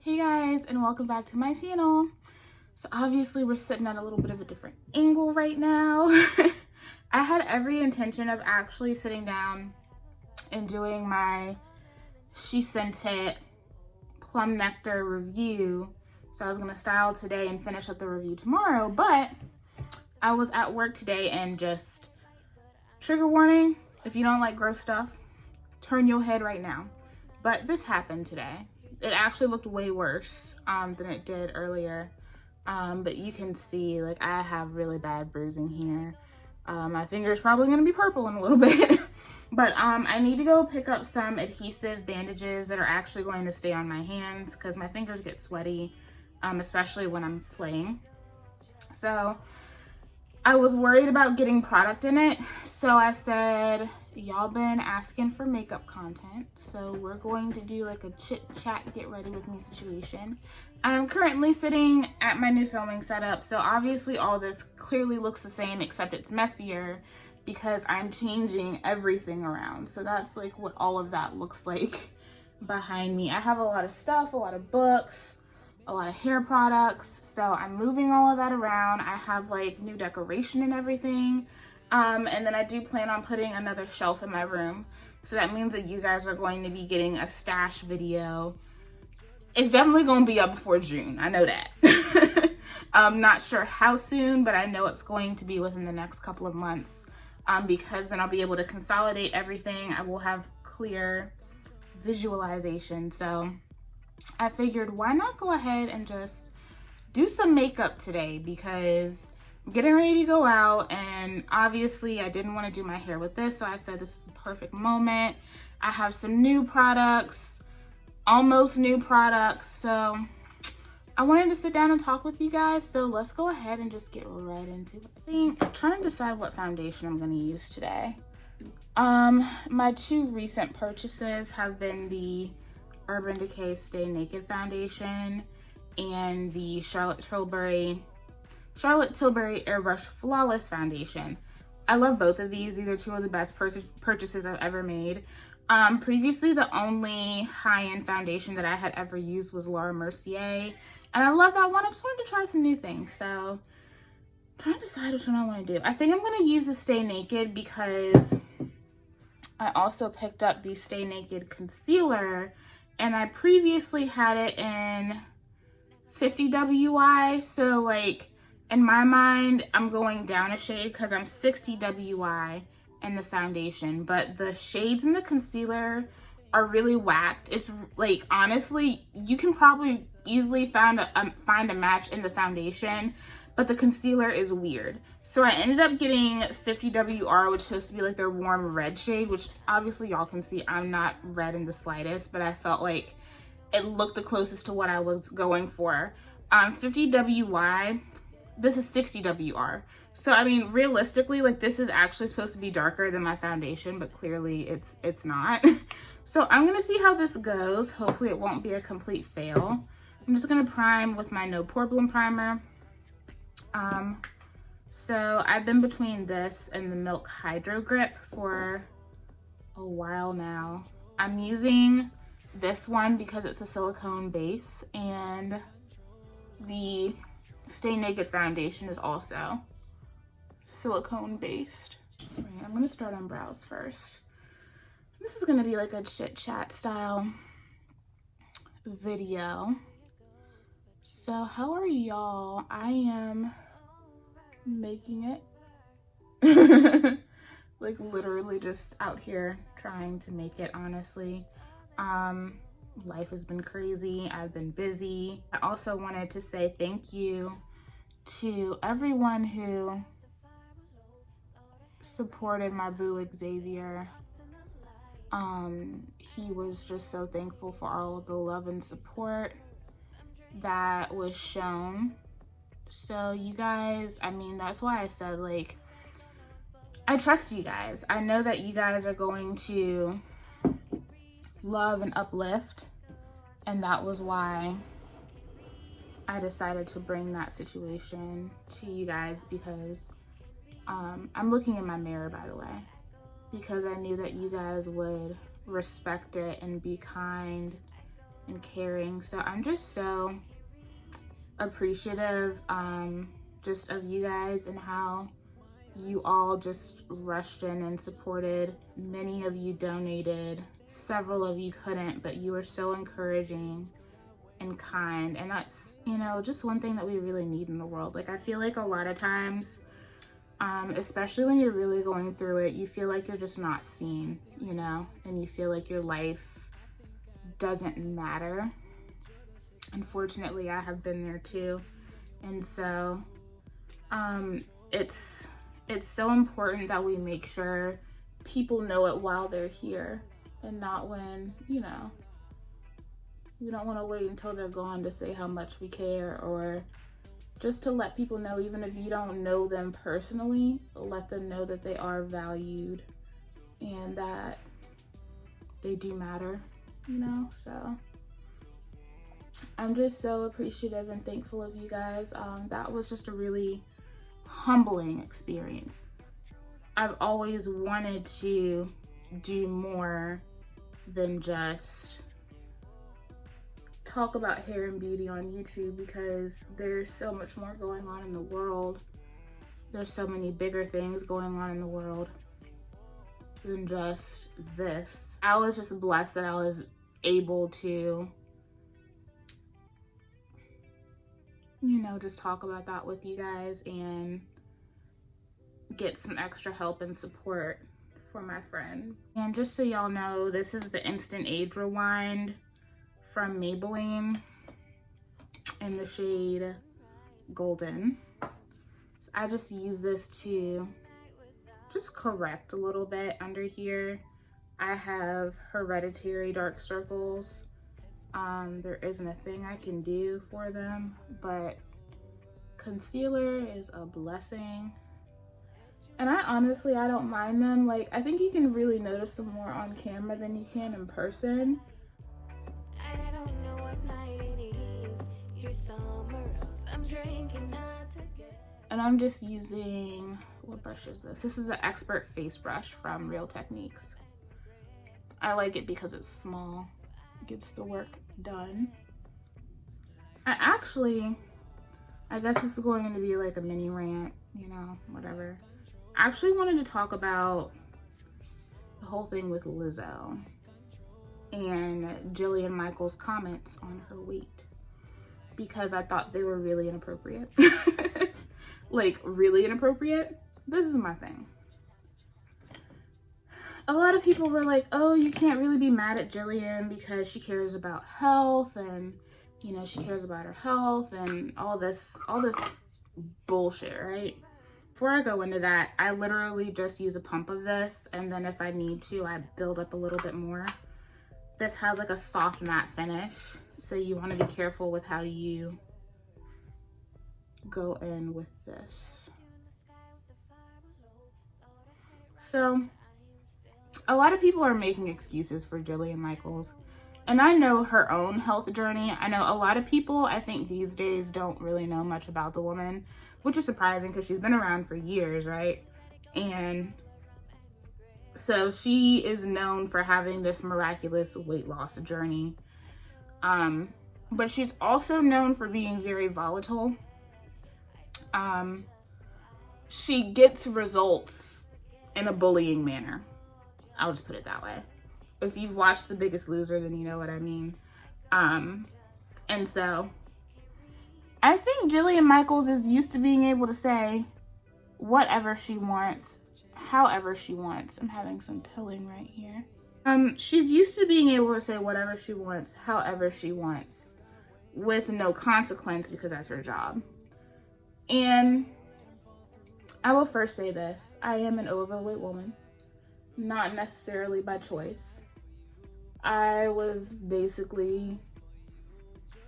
Hey guys, and welcome back to my channel. So obviously we're sitting at a little bit of a different angle right now. I had every intention of actually sitting down and doing my She Sent It Plum Nectar review. So I was gonna style today and finish up the review tomorrow, but I was at work today and just, trigger warning, if you don't like gross stuff, turn your head right now. But this happened today. It actually looked way worse than it did earlier. But you can see, like, I have really bad bruising here. My finger's probably gonna be purple in a little bit. But I need to go pick up some adhesive bandages that are actually going to stay on my hands because my fingers get sweaty, especially when I'm playing. So I was worried about getting product in it. So I said, y'all been asking for makeup content, so we're going to do like a chit chat, get ready with me situation. I'm currently sitting at my new filming setup, so obviously all this clearly looks the same except it's messier because I'm changing everything around. So that's like what all of that looks like behind me. I have a lot of stuff, a lot of books, a lot of hair products, so I'm moving all of that around. I have like new decoration and everything. And then I do plan on putting another shelf in my room. So that means that you guys are going to be getting a stash video. It's definitely going to be up before June. I know that. I'm not sure how soon, but I know it's going to be within the next couple of months. Because then I'll be able to consolidate everything. I will have clear visualization. So I figured, why not go ahead and just do some makeup today, because I'm getting ready to go out, and obviously I didn't want to do my hair with this, so I said this is the perfect moment. I have some new products, almost new products, so I wanted to sit down and talk with you guys, so let's go ahead and just get right into it. I'm trying to decide what foundation I'm going to use today. My two recent purchases have been the Urban Decay Stay Naked foundation and the Charlotte Tilbury Airbrush Flawless Foundation. I love both of these. These are two of the best purchases I've ever made. Previously, the only high-end foundation that I had ever used was Mercier, and I love that one. I just wanted to try some new things, so I'm trying to decide which one I want to do. I think I'm going to use the Stay Naked because I also picked up the Stay Naked concealer, and I previously had it in 50 WI, so like, in my mind, I'm going down a shade because I'm 60 WI in the foundation, but the shades in the concealer are really whacked. It's like, honestly, you can probably easily find a match in the foundation, but the concealer is weird. So I ended up getting 50 WR, which is supposed to be like their warm red shade, which obviously y'all can see I'm not red in the slightest, but I felt like it looked the closest to what I was going for. 50 WI, this is 60 WR. So I mean, realistically, like, this is actually supposed to be darker than my foundation, but clearly it's not. So I'm gonna see how this goes. Hopefully it won't be a complete fail. I'm just gonna prime with my No Poreblem primer. So I've been between this and the Milk Hydro Grip for a while now. I'm using this one because it's a silicone base, and the Stay Naked foundation is also silicone based. Right, I'm gonna start on brows first. This is gonna be like a chit chat style video. So how are y'all? I am making it. Like, literally just out here trying to make it, honestly. Life has been crazy. I've been busy. I also wanted to say thank you to everyone who supported my boo Xavier. He was just so thankful for all of the love and support that was shown. So you guys, I mean, that's why I said, like, I trust you guys. I know that you guys are going to love and uplift, and that was why I decided to bring that situation to you guys, because I'm looking in my mirror, by the way, because I knew that you guys would respect it and be kind and caring. So I'm just so appreciative just of you guys and how you all just rushed in and supported. Many of you donated, several of you couldn't, but you were so encouraging and kind. And that's, you know, just one thing that we really need in the world. Like, I feel like a lot of times, especially when you're really going through it, you feel like you're just not seen, you know, and you feel like your life doesn't matter. Unfortunately, I have been there too. And so it's so important that we make sure people know it while they're here, and not when, you know, we don't want to wait until they're gone to say how much we care, or just to let people know, even if you don't know them personally, let them know that they are valued and that they do matter, you know. So I'm just so appreciative and thankful of you guys. That was just a really humbling experience. I've always wanted to do more than just talk about hair and beauty on YouTube, because there's so much more going on in the world. There's so many bigger things going on in the world than just this. I was just blessed that I was able to, you know, just talk about that with you guys and get some extra help and support for my friend. And just so y'all know, this is the Instant Age Rewind from Maybelline in the shade Golden. So I just use this to just correct a little bit under here. I have hereditary dark circles. There isn't a thing I can do for them, but concealer is a blessing. And I don't mind them. Like, I think you can really notice them more on camera than you can in person. I don't know what night it is. You're somewhere else. I'm drinking not together. And I'm just using, what brush is this? This is the Expert Face Brush from Real Techniques. I like it because it's small. It gets the work done. I guess this is going to be like a mini rant, you know, whatever. I actually wanted to talk about the whole thing with Lizzo and Jillian Michaels' comments on her weight, because I thought they were really inappropriate. Like, really inappropriate. This is my thing. A lot of people were like, oh, you can't really be mad at Jillian because she cares about health, and, you know, she cares about her health and all this bullshit, right? Before I go into that, I literally just use a pump of this, and then if I need to, I build up a little bit more. This has like a soft matte finish, so you want to be careful with how you go in with this. So a lot of people are making excuses for Jillian Michaels, and I know her own health journey. I know a lot of people, I think these days, don't really know much about the woman, which is surprising because she's been around for years, right? And so she is known for having this miraculous weight loss journey. But she's also known for being very volatile. She gets results in a bullying manner. I'll just put it that way. If you've watched The Biggest Loser, then you know what I mean. And so I think Jillian Michaels is used to being able to say whatever she wants, however she wants. I'm having some pilling right here. She's used to being able to say whatever she wants, however she wants, with no consequence, because that's her job. And I will first say this: I am an overweight woman, not necessarily by choice. I was basically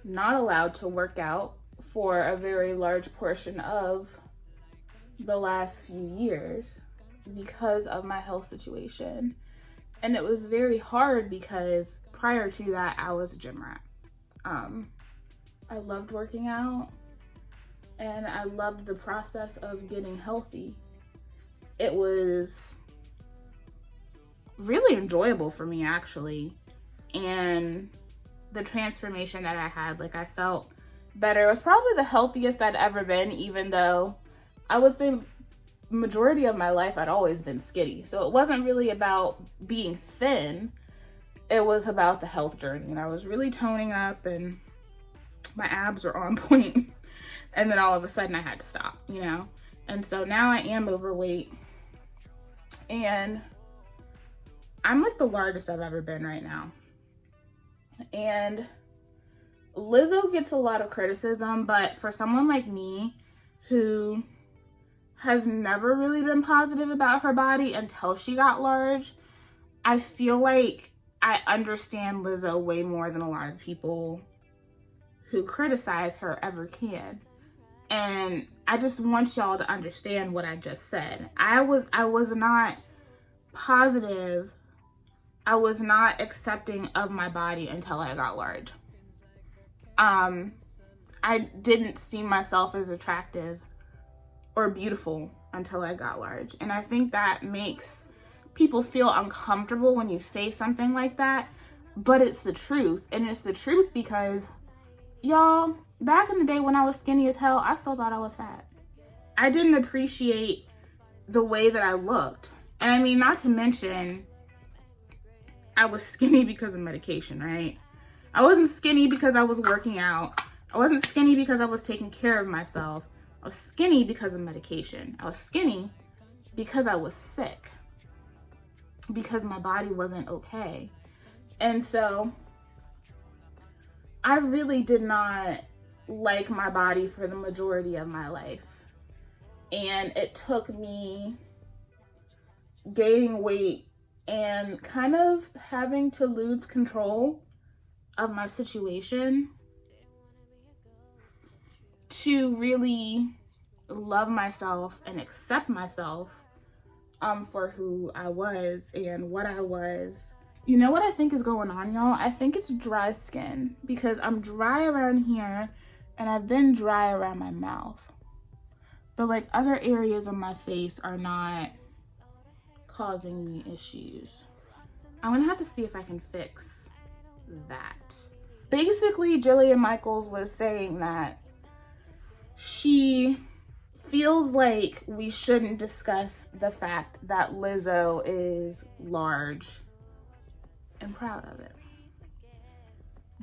not allowed to work out for a very large portion of the last few years because of my health situation. And it was very hard because prior to that, I was a gym rat. I loved working out, and I loved the process of getting healthy. It was really enjoyable for me, actually. And the transformation that I had. Like, I felt better. It was probably the healthiest I'd ever been, even though I would say majority of my life I'd always been skinny. So it wasn't really about being thin. It was about the health journey. And I was really toning up and my abs were on point. And then all of a sudden I had to stop, you know? And so now I am overweight. And I'm like the largest I've ever been right now. And Lizzo gets a lot of criticism, but for someone like me who has never really been positive about her body until she got large, I feel like I understand Lizzo way more than a lot of people who criticize her ever can. And I just want y'all to understand what I just said. I was not positive. I was not accepting of my body until I got large. I didn't see myself as attractive or beautiful until I got large. And I think that makes people feel uncomfortable when you say something like that, but it's the truth. And it's the truth because, y'all, back in the day when I was skinny as hell, I still thought I was fat. I didn't appreciate the way that I looked. And I mean, not to mention, I was skinny because of medication, right? I wasn't skinny because I was working out. I wasn't skinny because I was taking care of myself. I was skinny because of medication. I was skinny because I was sick. Because my body wasn't okay. And so I really did not like my body for the majority of my life. And it took me gaining weight and kind of having to lose control of my situation to really love myself and accept myself for who I was and what I was. You know what I think is going on, y'all? I think it's dry skin because I'm dry around here and I've been dry around my mouth. But like other areas of my face are not causing me issues. I'm gonna have to see if I can fix that. Basically, Jillian Michaels was saying that she feels like we shouldn't discuss the fact that Lizzo is large and proud of it.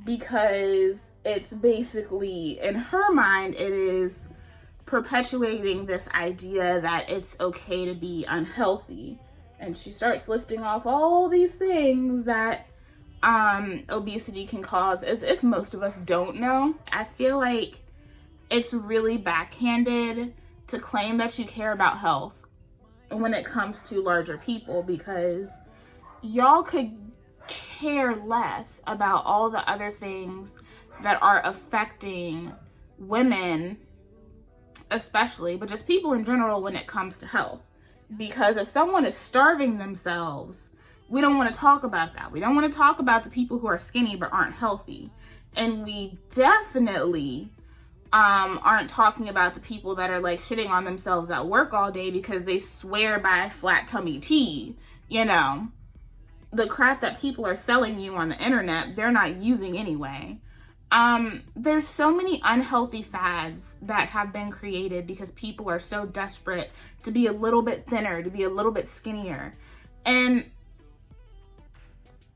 Because it's basically, in her mind, it is perpetuating this idea that it's okay to be unhealthy. And she starts listing off all these things that obesity can cause, as if most of us don't know. I feel like it's really backhanded to claim that you care about health when it comes to larger people, because y'all could care less about all the other things that are affecting women especially, but just people in general when it comes to health. Because if someone is starving themselves, we don't want to talk about that. We don't want to talk about the people who are skinny but aren't healthy. And we definitely aren't talking about the people that are like shitting on themselves at work all day because they swear by flat tummy tea. You know, the crap that people are selling you on the internet, they're not using anyway. There's so many unhealthy fads that have been created because people are so desperate to be a little bit thinner, to be a little bit skinnier. And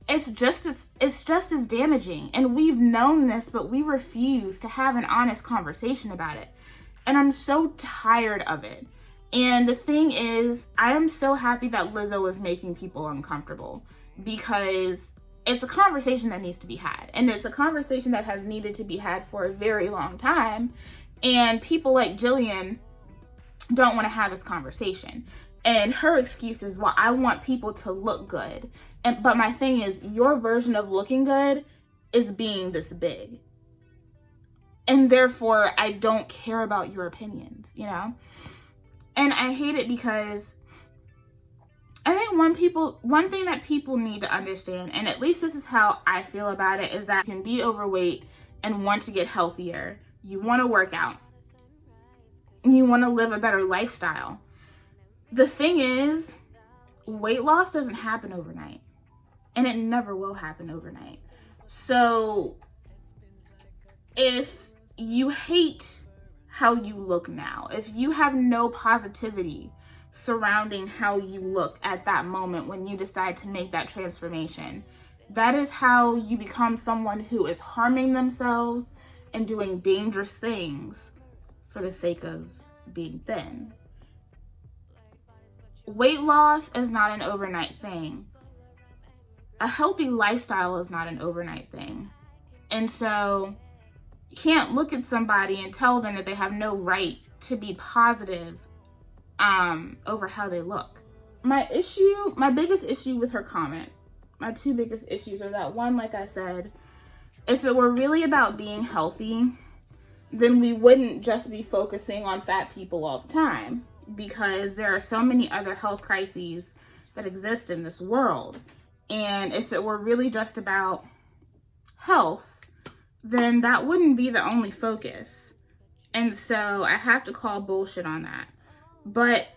it's just as damaging. And we've known this, but we refuse to have an honest conversation about it. And I'm so tired of it. And the thing is, I am so happy that Lizzo is making people uncomfortable, because it's a conversation that needs to be had. And it's a conversation that has needed to be had for a very long time. And people like Jillian don't want to have this conversation. And her excuse is, well, I want people to look good. But my thing is, your version of looking good is being this big. And therefore, I don't care about your opinions, you know? And I hate it because I think one thing that people need to understand, and at least this is how I feel about it, is that you can be overweight and want to get healthier. You want to work out. You want to live a better lifestyle. The thing is, weight loss doesn't happen overnight. And it never will happen overnight. So if you hate how you look now, if you have no positivity surrounding how you look at that moment when you decide to make that transformation, that is how you become someone who is harming themselves and doing dangerous things for the sake of being thin. Weight loss is not an overnight thing. A healthy lifestyle is not an overnight thing. And so you can't look at somebody and tell them that they have no right to be positive over how they look. My biggest issue with her comment, my two biggest issues are that, one, like I said, if it were really about being healthy, then we wouldn't just be focusing on fat people all the time, because there are so many other health crises that exist in this world. And if it were really just about health, then that wouldn't be the only focus. And so I have to call bullshit on that. But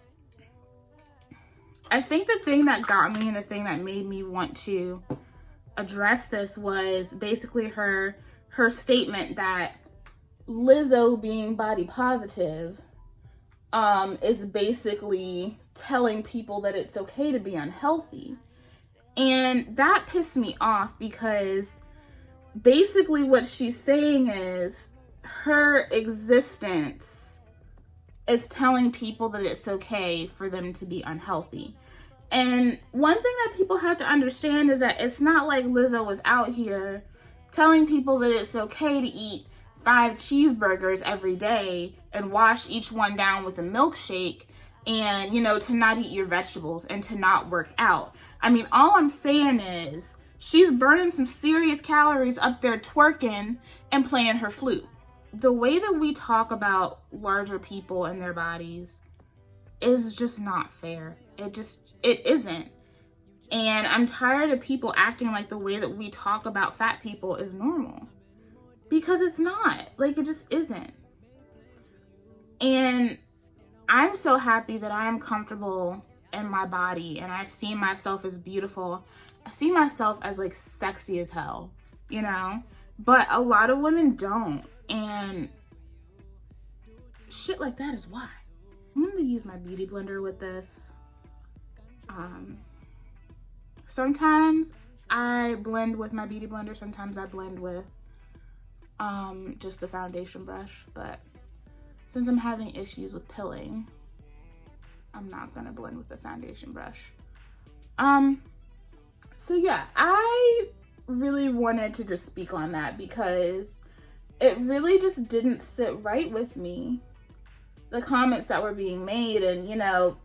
I think the thing that got me and the thing that made me want to address this was basically her statement that Lizzo being body positive is basically telling people that it's okay to be unhealthy. And that pissed me off, because basically what she's saying is her existence is telling people that it's okay for them to be unhealthy. And one thing that people have to understand is that it's not like Lizzo was out here telling people that it's okay to eat 5 cheeseburgers every day and wash each one down with a milkshake, and, you know, to not eat your vegetables and to not work out. I mean, all I'm saying is she's burning some serious calories up there twerking and playing her flute. The way that we talk about larger people and their bodies is just not fair. It isn't. And I'm tired of people acting like the way that we talk about fat people is normal. Because it's not. Like, it just isn't. And I'm so happy that I am comfortable in my body and I see myself as beautiful. I see myself as, like, sexy as hell, you know? But a lot of women don't. And shit like that is why. I'm going to use my beauty blender with this. Sometimes I blend with my beauty blender. Sometimes I blend with just the foundation brush. But since I'm having issues with pilling, I'm not gonna blend with the foundation brush. So yeah, I really wanted to just speak on that because it really just didn't sit right with me, the comments that were being made. And, you know,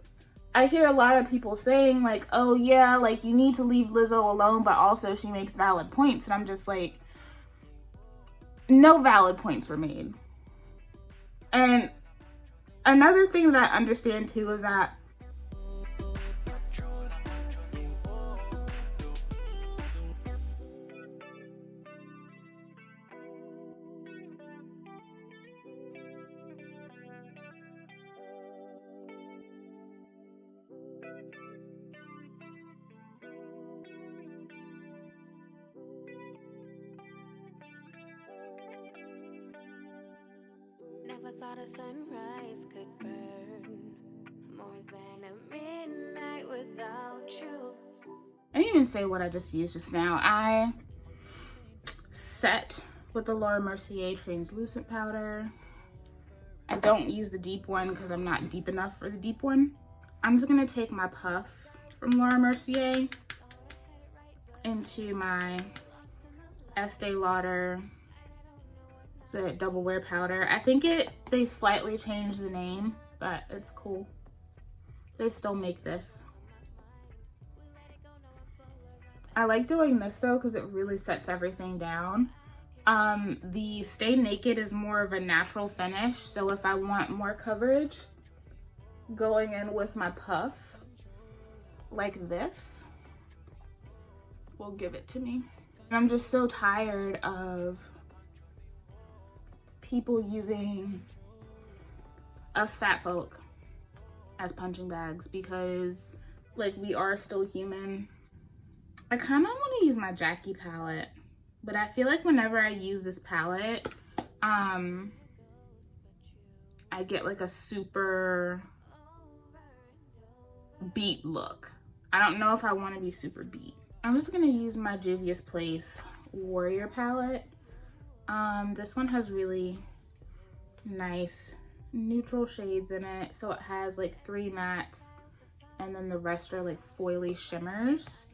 I hear a lot of people saying like, oh yeah, like you need to leave Lizzo alone, but also she makes valid points. And I'm just like, no valid points were made. And another thing that I understand too is that Never thought a sunrise could burn more than a midnight without you. I didn't even say what I just used just now. I set with the Mercier translucent powder. I don't use the deep one because I'm not deep enough for the deep one. I'm just gonna take my puff from Mercier into my Estee Lauder double wear powder. I think they slightly changed the name, but it's cool. They still make this. I like doing this though because it really sets everything down. The Stay Naked is more of a natural finish, so if I want more coverage, going in with my puff like this will give it to me. And I'm just so tired of people using us fat folk as punching bags because, like, we are still human. I kind of want to use my Jackie palette, but I feel like whenever I use this palette, I get like a super beat look. I don't know if I want to be super beat. I'm just gonna use my Juvia's Place Warrior palette. This one has really nice neutral shades in it. So it has like 3 mattes and then the rest are like foily shimmers.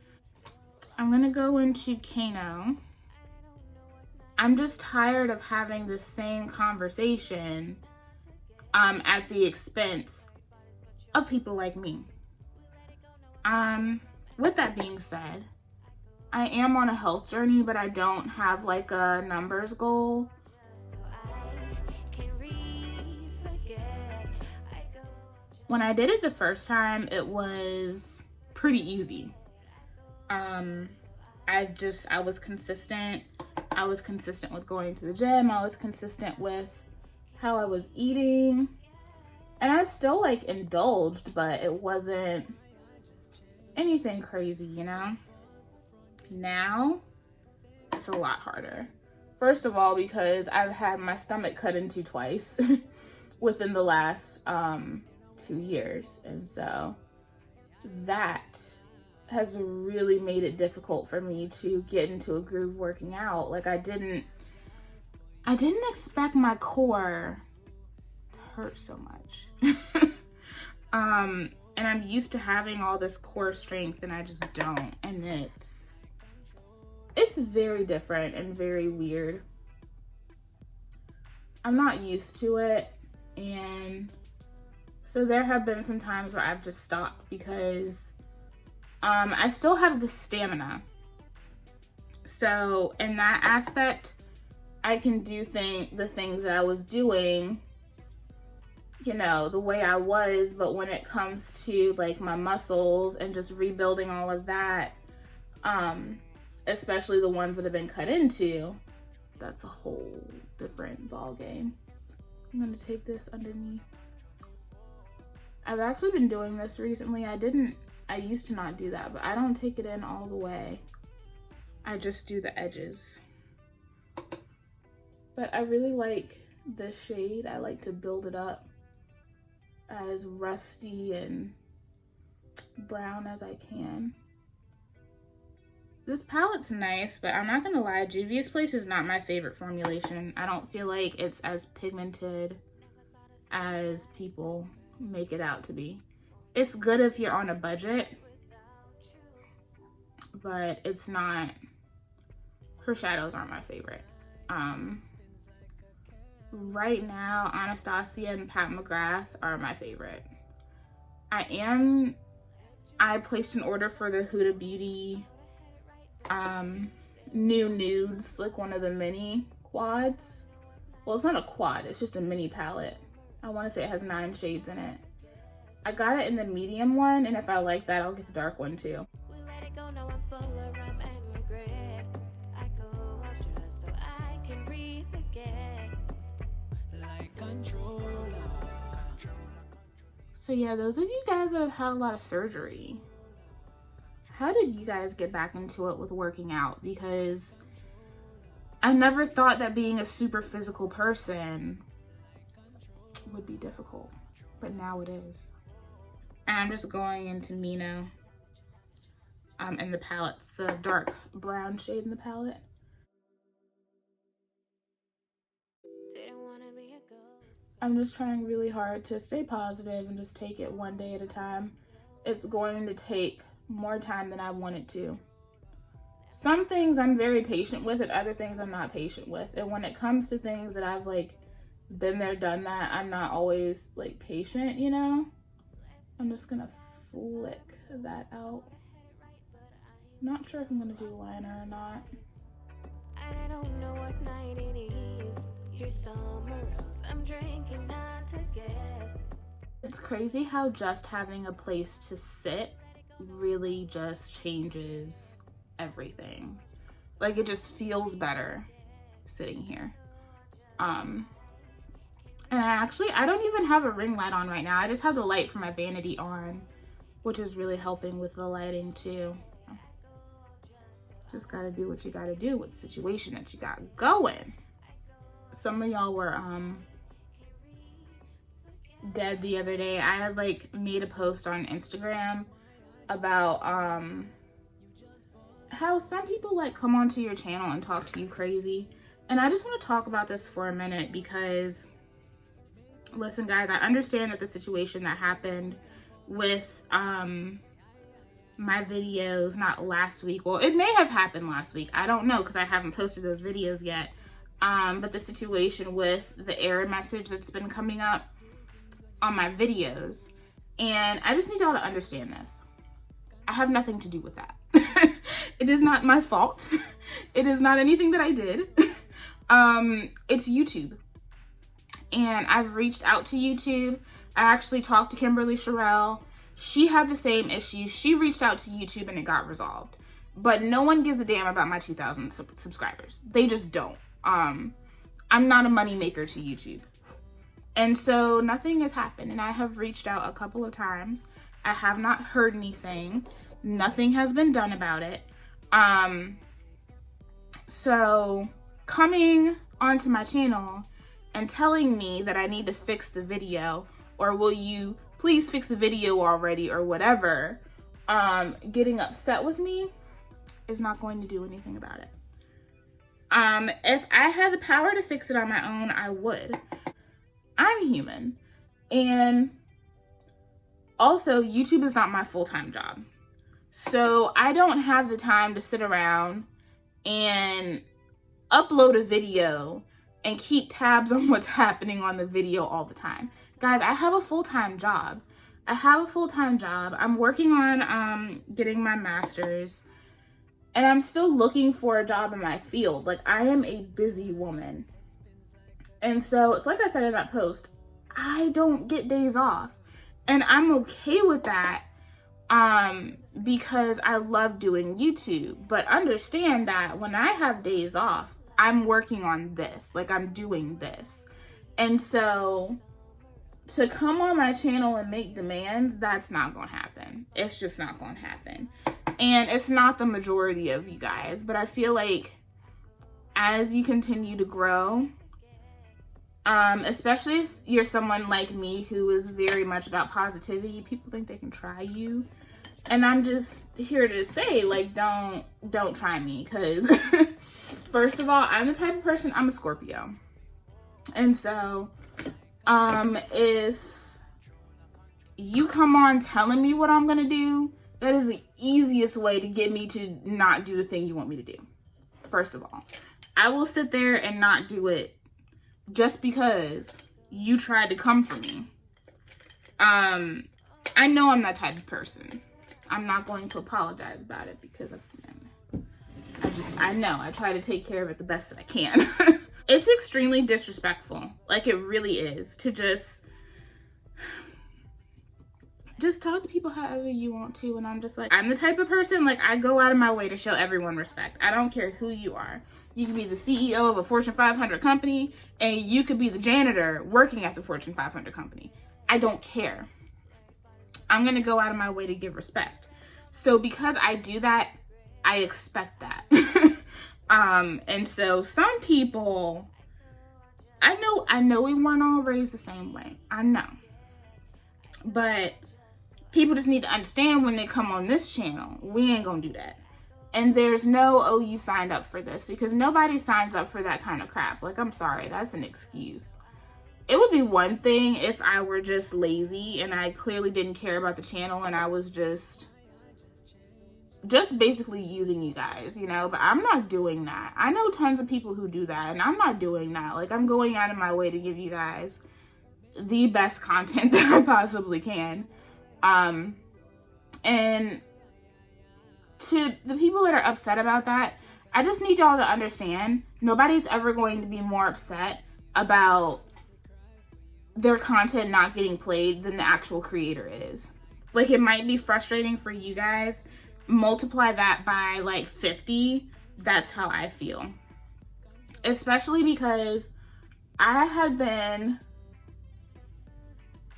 I'm gonna go into Kano. I'm just tired of having the same conversation at the expense of people like me. With that being said, I am on a health journey, but I don't have like a numbers goal. When I did it the first time, it was pretty easy. I was consistent. I was consistent with going to the gym. I was consistent with how I was eating. And I still like indulged, but it wasn't anything crazy, you know? Now, it's a lot harder. First of all, because I've had my stomach cut into twice within the last 2 years. And so that has really made it difficult for me to get into a groove working out. Like I didn't expect my core to hurt so much. And I'm used to having all this core strength and I just don't. And it's very different and very weird. I'm not used to it. And so there have been some times where I've just stopped because I still have the stamina. So in that aspect, I can do the things that I was doing, you know, the way I was. But when it comes to like my muscles and just rebuilding all of that, especially the ones that have been cut into, that's a whole different ball game. I'm gonna take this underneath. I've actually been doing this recently. I used to not do that, but I don't take it in all the way. I just do the edges. But I really like this shade. I like to build it up as rusty and brown as I can. This palette's nice, but I'm not gonna lie, Juvia's Place is not my favorite formulation. I don't feel like it's as pigmented as people make it out to be. It's good if you're on a budget, but it's not, her shadows aren't my favorite. Right now, Anastasia and Pat McGrath are my favorite. I placed an order for the Huda Beauty new nudes, like one of the mini quads. Well, it's not a quad, it's just a mini palette. I want to say it has 9 shades in it. I got it in the medium one, and if I like that, I'll get the dark one too. So yeah, those of you guys that have had a lot of surgery, how did you guys get back into it with working out? Because I never thought that being a super physical person would be difficult, but now it is. And I'm just going into Mino in the palette. It's the dark brown shade in the palette. I'm just trying really hard to stay positive and just take it one day at a time. It's going to take more time than I want it to. Some things I'm very patient with and other things I'm not patient with. And when it comes to things that I've like been there, done that, I'm not always like patient, you know? I'm just gonna flick that out. Not sure if I'm gonna do liner or not. I don't know what night it is. You're somewhere else. I'm drinking not to guess. It's crazy how just having a place to sit really just changes everything. Like it just feels better sitting here. And I don't even have a ring light on right now. I just have the light from my vanity on, which is really helping with the lighting too. Just gotta do what you gotta do with the situation that you got going. some of y'all were dead the other day. I had like made a post on Instagram about how some people like come onto your channel and talk to you crazy. And I just want to talk about this for a minute because, listen guys, I understand that the situation that happened with my videos, not last week, well, it may have happened last week, I don't know because I haven't posted those videos yet, but the situation with the error message that's been coming up on my videos, and I just need y'all to understand this. I have nothing to do with that. It is not my fault. It is not anything that I did. It's YouTube, and I've reached out to YouTube. I actually talked to Kimberly Sherrill. She had the same issue. She reached out to YouTube and it got resolved. But no one gives a damn about my 2,000 subscribers. They just don't. I'm not a money maker to YouTube. And so nothing has happened. And I have reached out a couple of times. I have not heard anything. Nothing has been done about it. So coming onto my channel and telling me that I need to fix the video, or will you please fix the video already, or whatever, getting upset with me is not going to do anything about it. If I had the power to fix it on my own, I would. I'm human. And also, YouTube is not my full-time job. So I don't have the time to sit around and upload a video and keep tabs on what's happening on the video all the time. Guys, I have a full-time job. I'm working on getting my master's, and I'm still looking for a job in my field. Like, I am a busy woman. And so it's like I said in that post, I don't get days off. And I'm okay with that because I love doing YouTube. But understand that when I have days off, I'm working on this. Like, I'm doing this. And so to come on my channel and make demands, that's not gonna happen. It's just not gonna happen. And it's not the majority of you guys, but I feel like as you continue to grow, especially if you're someone like me who is very much about positivity, people think they can try you. And I'm just here to say, like, don't try me, because first of all, I'm the type of person, I'm a Scorpio. And so if you come on telling me what I'm gonna do, that is the easiest way to get me to not do the thing you want me to do. First of all, I will sit there and not do it just because you tried to come for me. I know I'm that type of person. I'm not going to apologize about it because I know I try to take care of it the best that I can. It's extremely disrespectful. Like, it really is, to just talk to people however you want to. And I'm just like, I'm the type of person, like, I go out of my way to show everyone respect. I don't care who you are. You could be the CEO of a Fortune 500 company, and you could be the janitor working at the Fortune 500 company. I don't care. I'm gonna go out of my way to give respect. So because I do that, I expect that. And so some people, I know we weren't all raised the same way. I know. But people just need to understand when they come on this channel, we ain't gonna do that. And there's no, oh, you signed up for this, because nobody signs up for that kind of crap. Like, I'm sorry, that's an excuse. It would be one thing if I were just lazy and I clearly didn't care about the channel and I was just basically using you guys, you know, but I'm not doing that. I know tons of people who do that, and I'm not doing that. Like, I'm going out of my way to give you guys the best content that I possibly can. And to the people that are upset about that, I just need y'all to understand, nobody's ever going to be more upset about their content not getting played than the actual creator is. Like, it might be frustrating for you guys. Multiply that by like 50. That's how I feel. Especially because I had been,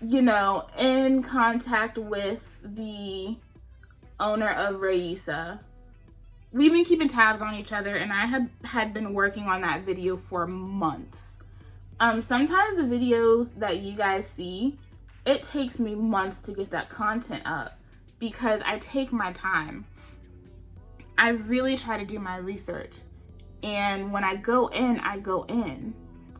you know, in contact with the owner of Raisa. We've been keeping tabs on each other, and I had been working on that video for months. Sometimes the videos that you guys see, it takes me months to get that content up because I take my time. I really try to do my research. And when I go in, I go in.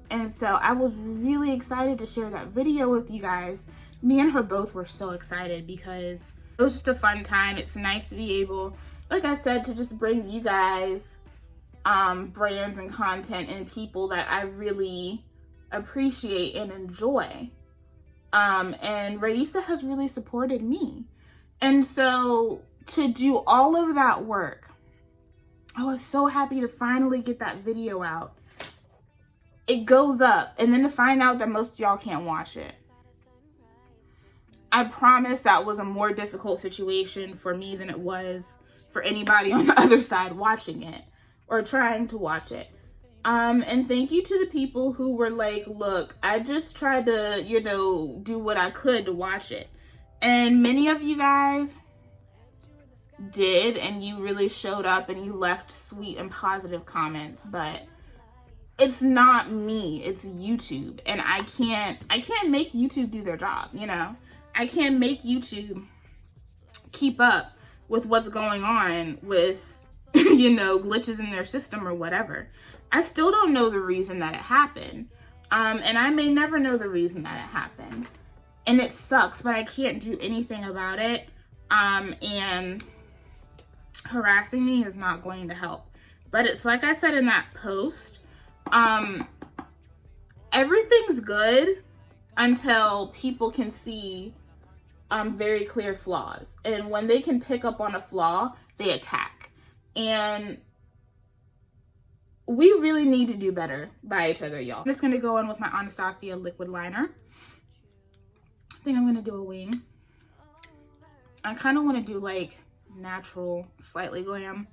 And so I was really excited to share that video with you guys. Me and her both were so excited because it was just a fun time. It's nice to be able, like I said, to just bring you guys brands and content and people that I really appreciate and enjoy. And Raisa has really supported me. And so to do all of that work, I was so happy to finally get that video out. It goes up, and then to find out that most of y'all can't watch it. I promise that was a more difficult situation for me than it was for anybody on the other side watching it or trying to watch it. And thank you to the people who were like, look, I just tried to, you know, do what I could to watch it. And many of you guys did, and you really showed up and you left sweet and positive comments, but it's not me, it's YouTube. And I can't make YouTube do their job, you know? I can't make YouTube keep up with what's going on with, you know, glitches in their system or whatever. I still don't know the reason that it happened. And I may never know the reason that it happened. And it sucks, but I can't do anything about it. And harassing me is not going to help. But it's like I said in that post, everything's good until people can see very clear flaws. And when they can pick up on a flaw, they attack. And we really need to do better by each other, y'all. I'm just gonna go in with my Anastasia liquid liner. I think I'm gonna do a wing. I kind of want to do like natural, slightly glam.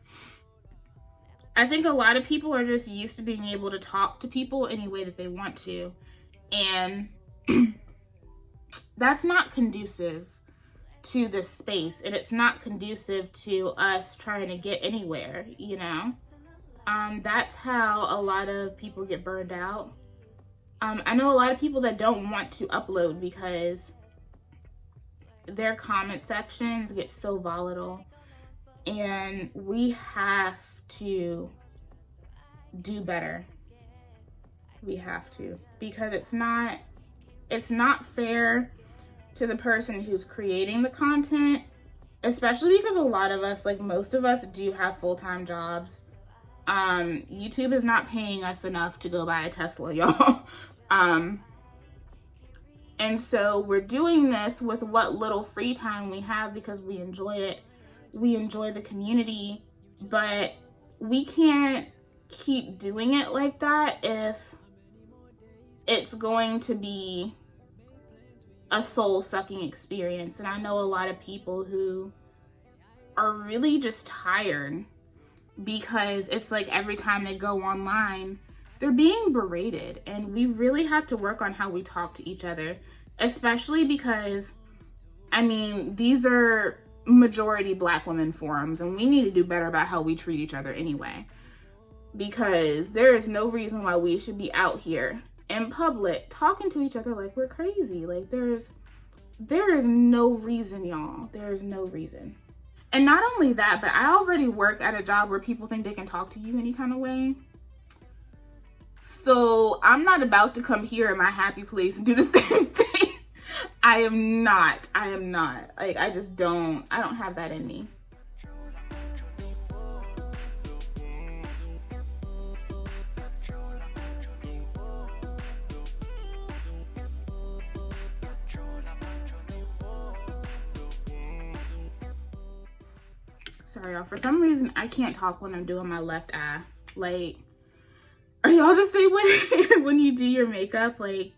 I think a lot of people are just used to being able to talk to people any way that they want to. And that's not conducive to this space. And it's not conducive to us trying to get anywhere, you know? That's how a lot of people get burned out. I know a lot of people that don't want to upload because their comment sections get so volatile. And we have to do better. We have to, because it's not fair to the person who's creating the content, especially because a lot of us, like most of us, do have full-time jobs. YouTube is not paying us enough to go buy a Tesla, y'all. And so we're doing this with what little free time we have because we enjoy it. We enjoy the community, but we can't keep doing it like that if it's going to be a soul-sucking experience. And I know a lot of people who are really just tired because it's like every time they go online, they're being berated. And we really have to work on how we talk to each other, especially because, I mean, these are majority Black women forums, and we need to do better about how we treat each other anyway. Because there is no reason why we should be out here in public talking to each other like we're crazy. Like there is no reason, y'all. There is no reason. And not only that, but I already work at a job where people think they can talk to you any kind of way. So I'm not about to come here in my happy place and do the same thing. I am not. Like, I don't have that in me. Sorry, y'all. For some reason, I can't talk when I'm doing my left eye. Like, are y'all the same way when you do your makeup? Like,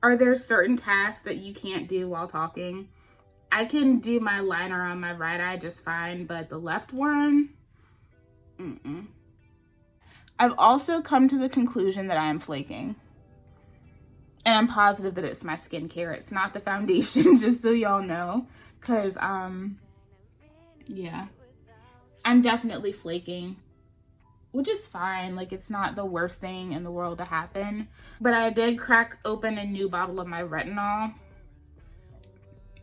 are there certain tasks that you can't do while talking? I can do my liner on my right eye just fine, but the left one, I've also come to the conclusion that I am flaking. And I'm positive that it's my skincare. It's not the foundation, just so y'all know. Because, yeah. I'm definitely flaking. which is fine. Like, it's not the worst thing in the world to happen. But I did crack open a new bottle of my retinol.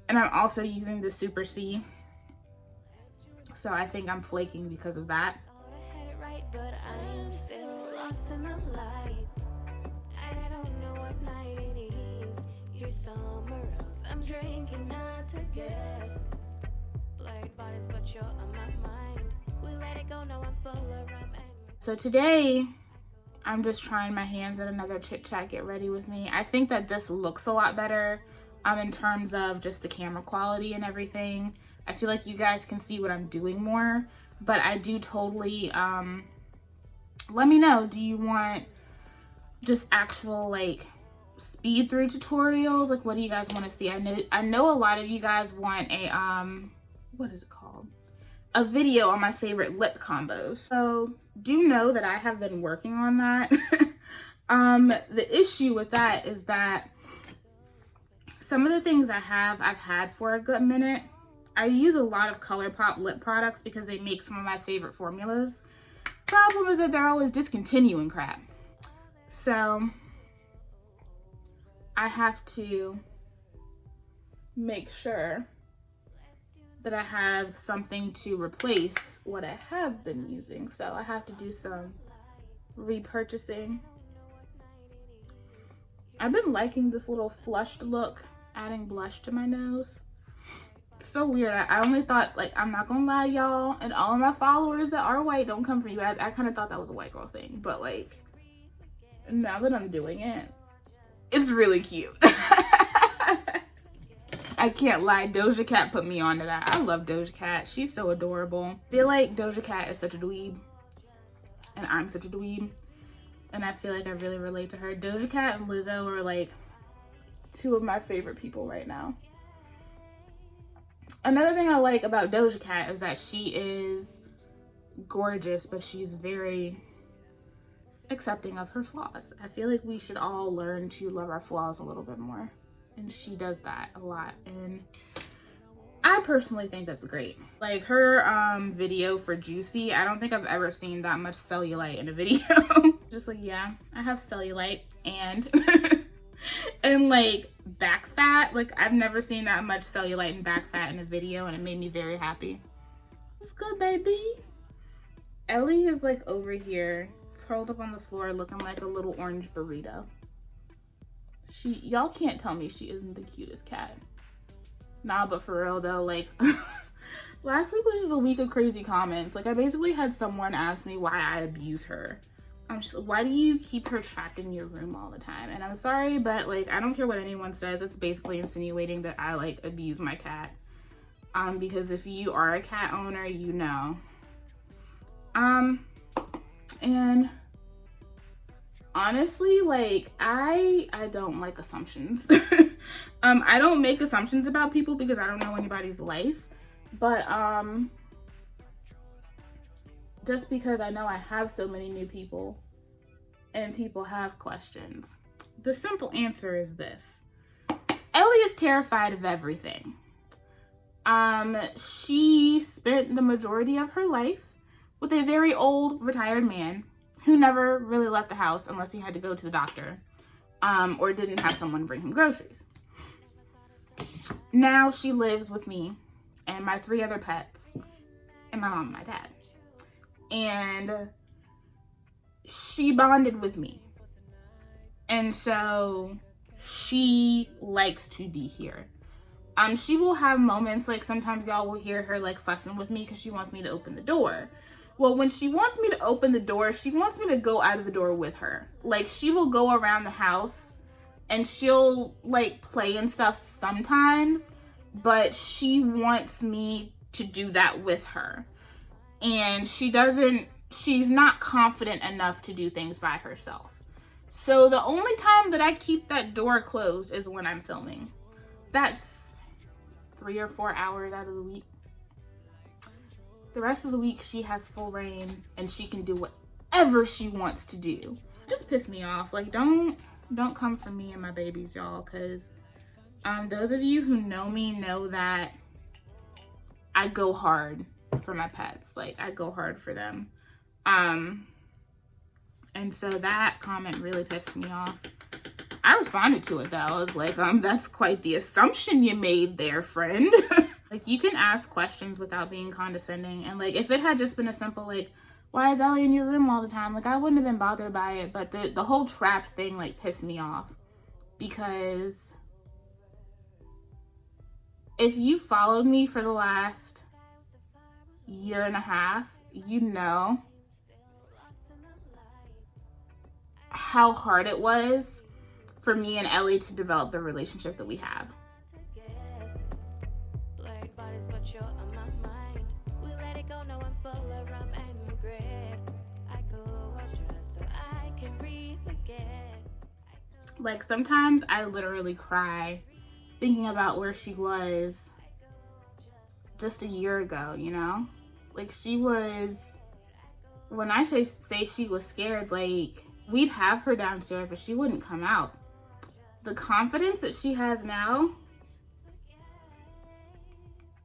And I'm also using the Super C. So I think I'm flaking because of that. But I am still lost in the light, and I don't know what night it is. You're somewhere else. I'm drinking not to guess. Blurred bodies, but you're on my mind. We let it go, now I'm full of rum and... So today, I'm just trying my hands at another Chit Chat Get Ready With Me. I think that this looks a lot better in terms of just the camera quality and everything. I feel like you guys can see what I'm doing more, but I do totally... let me know, do you want just actual like speed through tutorials? Like, what do you guys want to see? I know a lot of you guys want a what is it called, a video on my favorite lip combos. So do know that I have been working on that. The issue with that is that some of the things I've had for a good minute. I use a lot of Colourpop lip products because they make some of my favorite formulas. Problem is that they're always discontinuing crap. So I have to make sure that I have something to replace what I have been using. So I have to do some repurchasing. I've been liking this little flushed look, adding blush to my nose. So weird. I only thought, like, I'm not gonna lie, y'all, and all of my followers that are white, don't come for you. I kind of thought that was a white girl thing, but like, now that I'm doing it, it's really cute. I can't lie, Doja Cat put me onto that. I love Doja Cat. She's so adorable. I feel like Doja Cat is such a dweeb, and I'm such a dweeb, and I feel like I really relate to her. Doja Cat and Lizzo are like two of my favorite people right now. Another thing I like about Doja Cat is that she is gorgeous, but she's very accepting of her flaws. I feel like we should all learn to love our flaws a little bit more. And she does that a lot. And I personally think that's great. Like her video for Juicy, I don't think I've ever seen that much cellulite in a video. Just like, yeah, I have cellulite and... and like back fat. Like, I've never seen that much cellulite and back fat in a video, and it made me very happy. It's good, baby. Ellie is like over here curled up on the floor looking like a little orange burrito. Y'all can't tell me she isn't the cutest cat. Nah, but for real though, like last week was just a week of crazy comments. Like, I basically had someone ask me why I abuse her. I'm just like, why do you keep her trapped in your room all the time? And I'm sorry, but like, I don't care what anyone says. It's basically insinuating that I like abuse my cat. Because if you are a cat owner, you know. And honestly, like, I don't like assumptions. I don't make assumptions about people because I don't know anybody's life. But just because I know I have so many new people and people have questions, the simple answer is this. Ellie is terrified of everything. She spent the majority of her life with a very old retired man who never really left the house unless he had to go to the doctor, or didn't have someone bring him groceries. Now she lives with me and my 3 other pets and my mom and my dad. And she bonded with me. And so she likes to be here. She will have moments, like sometimes y'all will hear her like fussing with me because she wants me to open the door. Well, when she wants me to open the door, she wants me to go out of the door with her. Like, she will go around the house and she'll like play and stuff sometimes, but she wants me to do that with her. And she's not confident enough to do things by herself. So the only time that I keep that door closed is when I'm filming. That's 3 or 4 hours out of the week. The rest of the week, she has full reign and she can do whatever she wants to do. Just piss me off. Like, don't come for me and my babies, y'all, because those of you who know me know that I go hard for my pets. Like, I go hard for them. And so that comment really pissed me off. I responded to it though. I was like, that's quite the assumption you made there, friend. Like, you can ask questions without being condescending. And like, if it had just been a simple like, why is Ellie in your room all the time? Like, I wouldn't have been bothered by it. But the whole trapped thing like pissed me off. Because if you followed me for the last year and a half, you know how hard it was for me and Ellie to develop the relationship that we have. Like, sometimes I literally cry thinking about where she was just a year ago, you know? Like, she was, when I say she was scared, like, we'd have her downstairs, but she wouldn't come out. The confidence that she has now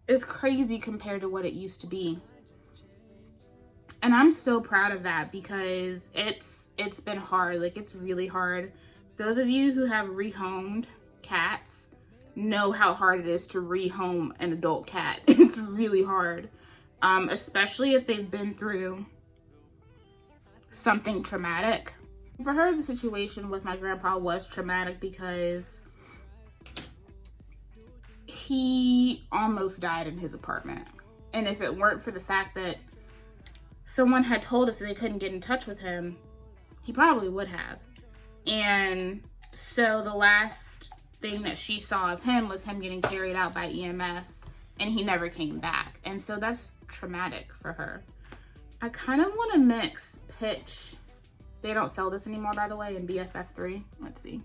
is crazy compared to what it used to be. And I'm so proud of that because it's been hard. Like, it's really hard. Those of you who have rehomed cats know how hard it is to rehome an adult cat. It's really hard, especially if they've been through something traumatic. For her, the situation with my grandpa was traumatic because he almost died in his apartment. And if it weren't for the fact that someone had told us that they couldn't get in touch with him, he probably would have. And so the last thing that she saw of him was him getting carried out by EMS, and he never came back. And so that's traumatic for her. I kind of want to mix Pitch. They don't sell this anymore, by the way, in BFF3. Let's see.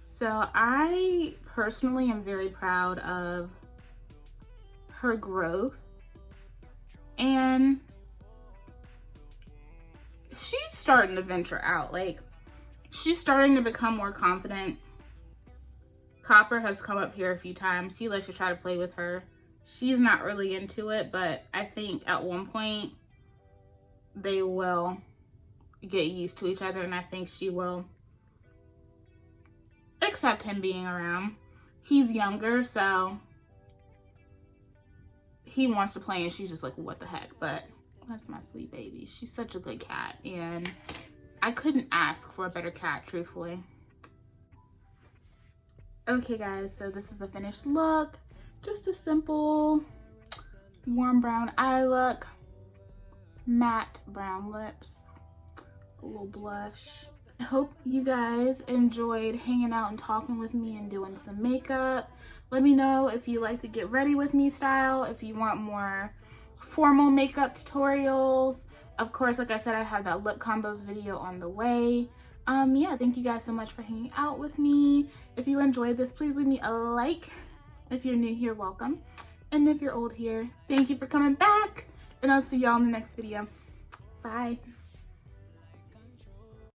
So I personally am very proud of her growth, and she's starting to venture out. Like, she's starting to become more confident. Copper has come up here a few times. He likes to try to play with her. She's not really into it, but I think at one point they will get used to each other, and I think she will accept him being around. He's younger, so he wants to play, and she's just like, what the heck? But that's my sweet baby. She's such a good cat, and I couldn't ask for a better cat, truthfully. Okay, guys, so this is the finished look. Just a simple warm brown eye look, matte brown lips, a little blush. I hope you guys enjoyed hanging out and talking with me and doing some makeup. Let me know if you like to get ready with me style, if you want more formal makeup tutorials. Of course, like I said, I have that lip combos video on the way. Yeah, thank you guys so much for hanging out with me. If you enjoyed this, please leave me a like. If you're new here, welcome. And if you're old here, thank you for coming back. And I'll see y'all in the next video. Bye.